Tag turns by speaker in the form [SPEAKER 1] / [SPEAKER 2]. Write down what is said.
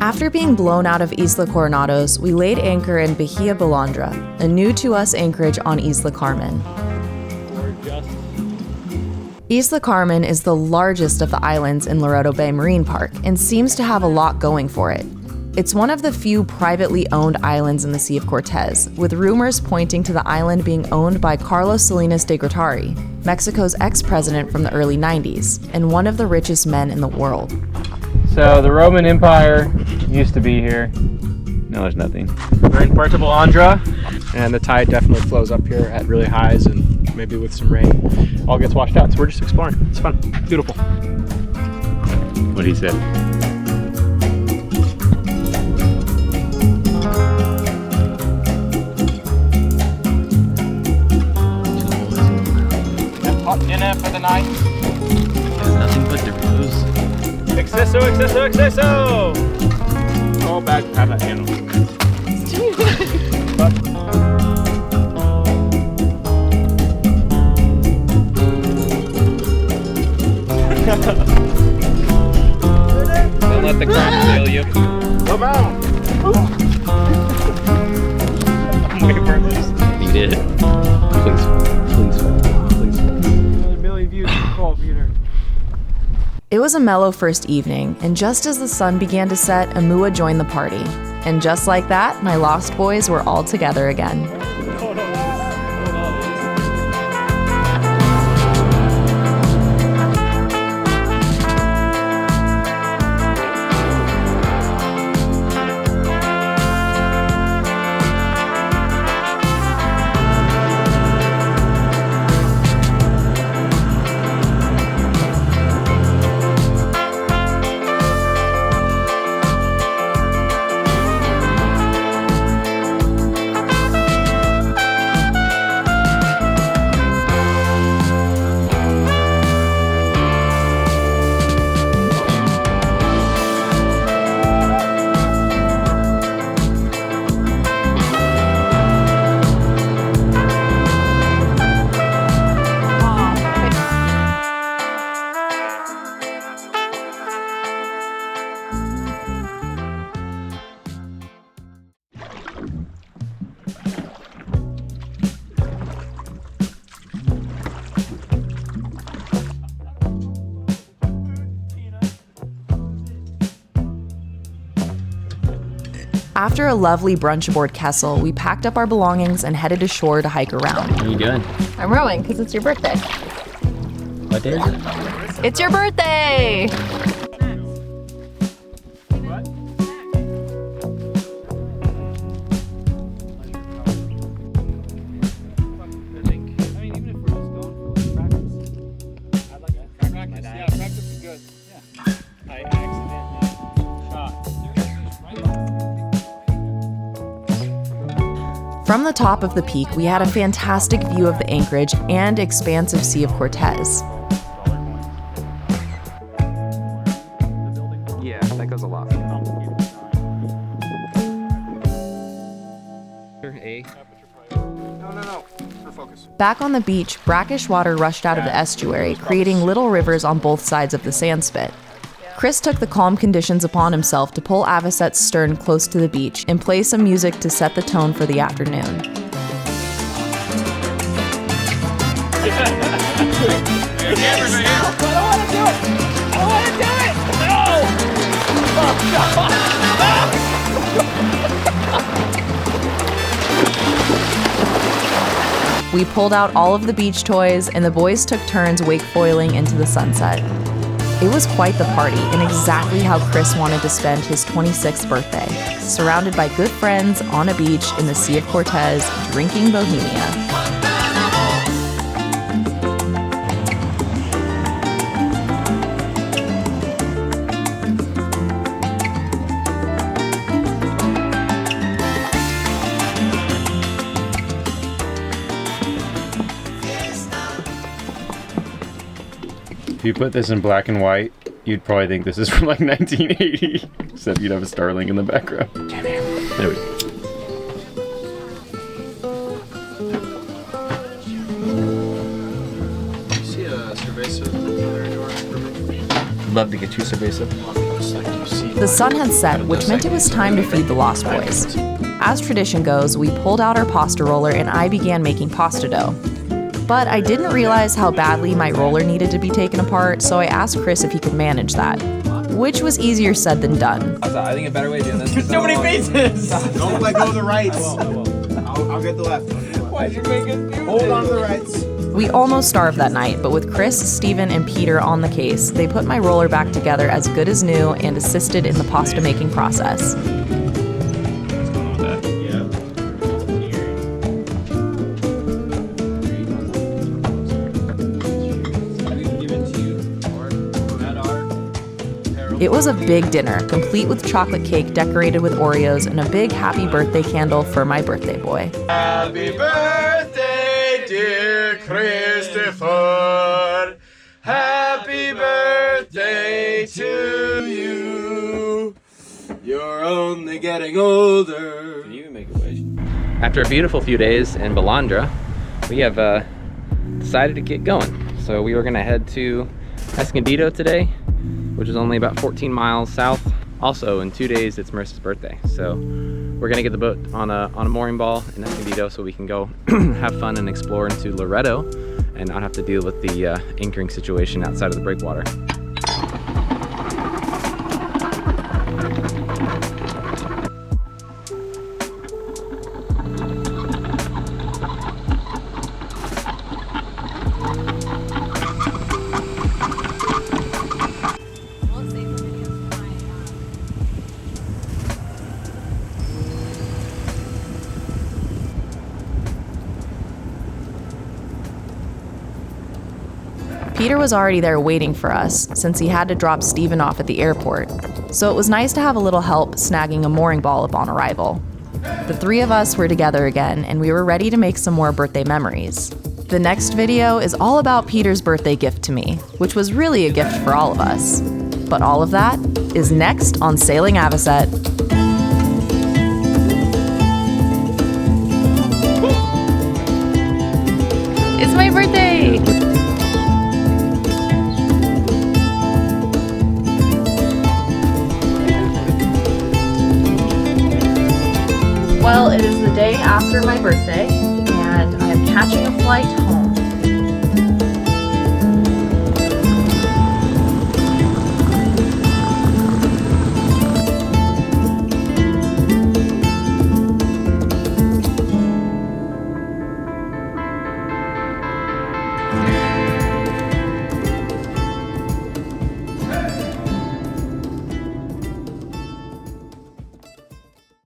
[SPEAKER 1] After being blown out of Isla Coronados, we laid anchor in Bahia Ballandra, a new to us anchorage on Isla Carmen. Isla Carmen is the largest of the islands in Loreto Bay Marine Park and seems to have a lot going for it. It's one of the few privately owned islands in the Sea of Cortez, with rumors pointing to the island being owned by Carlos Salinas de Gortari, Mexico's ex-president from the early 90s, and one of the richest men in the world.
[SPEAKER 2] So the Roman Empire used to be here. No, there's nothing. We're in Puerto Balandra, and the tide definitely flows up here at really highs, and maybe with some rain, all gets washed out. So we're just exploring. It's fun, beautiful. What he said. Hot dinner for the night.
[SPEAKER 3] There's nothing but Doritos.
[SPEAKER 2] Exceso, exceso, exceso! All back have that handle. Don't let the crowd steal you. Come on! I'm waiting for this.
[SPEAKER 3] You did it. Please fall. Please fall.
[SPEAKER 2] Another million views on the call, Peter.
[SPEAKER 1] It was a mellow first evening, and just as the sun began to set, Amua joined the party. And just like that, my lost boys were all together again. After a lovely brunch aboard Kessel, we packed up our belongings and headed ashore to hike around.
[SPEAKER 3] What are you doing?
[SPEAKER 1] I'm rowing because it's your birthday.
[SPEAKER 3] What day is it?
[SPEAKER 1] It's your birthday! From the top of the peak, we had a fantastic view of the anchorage and expansive Sea of Cortez.
[SPEAKER 2] Yeah, that goes a lot. No. For focus.
[SPEAKER 1] Back on the beach, brackish water rushed out of the estuary, creating little rivers on both sides of the sandspit. Chris took the calm conditions upon himself to pull Avocet's stern close to the beach and play some music to set the tone for the afternoon. We pulled out all of the beach toys, and the boys took turns wake-foiling into the sunset. It was quite the party, and exactly how Chris wanted to spend his 26th birthday, surrounded by good friends on a beach in the Sea of Cortez, drinking Bohemia.
[SPEAKER 4] If you put this in black and white, you'd probably think this is from like 1980, except you'd have a starling in the background. There we go.
[SPEAKER 5] See a cerveza there in your room?
[SPEAKER 3] Love to get you cerveza.
[SPEAKER 5] Just like you see
[SPEAKER 1] The sun had set, which meant it was time to feed the Lost Boys. As tradition goes, we pulled out our pasta roller and I began making pasta dough. But I didn't realize how badly my roller needed to be taken apart, so I asked Chris if he could manage that, which was easier said than done.
[SPEAKER 5] I think a better way of doing this is so many pieces!
[SPEAKER 6] Don't let go of the rights. I'll get the left.
[SPEAKER 5] Why'd you make us do
[SPEAKER 6] Hold on to the rights.
[SPEAKER 1] We almost starved that night, but with Chris, Steven, and Peter on the case, they put my roller back together as good as new and assisted in the pasta making process. It was a big dinner, complete with chocolate cake decorated with Oreos and a big happy birthday candle for my birthday boy.
[SPEAKER 6] Happy birthday, dear Christopher. Happy birthday to you. You're only getting older.
[SPEAKER 5] Can you even make a wish? After a beautiful few days in Balandra, we have decided to get going. So we were gonna head to Escandido today, which is only about 14 miles south. Also, in 2 days, it's Marissa's birthday. So we're gonna get the boat on a mooring ball in Escandido so we can go have fun and explore into Loreto and not have to deal with the anchoring situation outside of the breakwater.
[SPEAKER 1] Peter was already there waiting for us, since he had to drop Steven off at the airport, so it was nice to have a little help snagging a mooring ball upon arrival. The three of us were together again, and we were ready to make some more birthday memories. The next video is all about Peter's birthday gift to me, which was really a gift for all of us. But all of that is next on Sailing Avocet. It's my birthday! Well, it is the day after my birthday, and I am catching a flight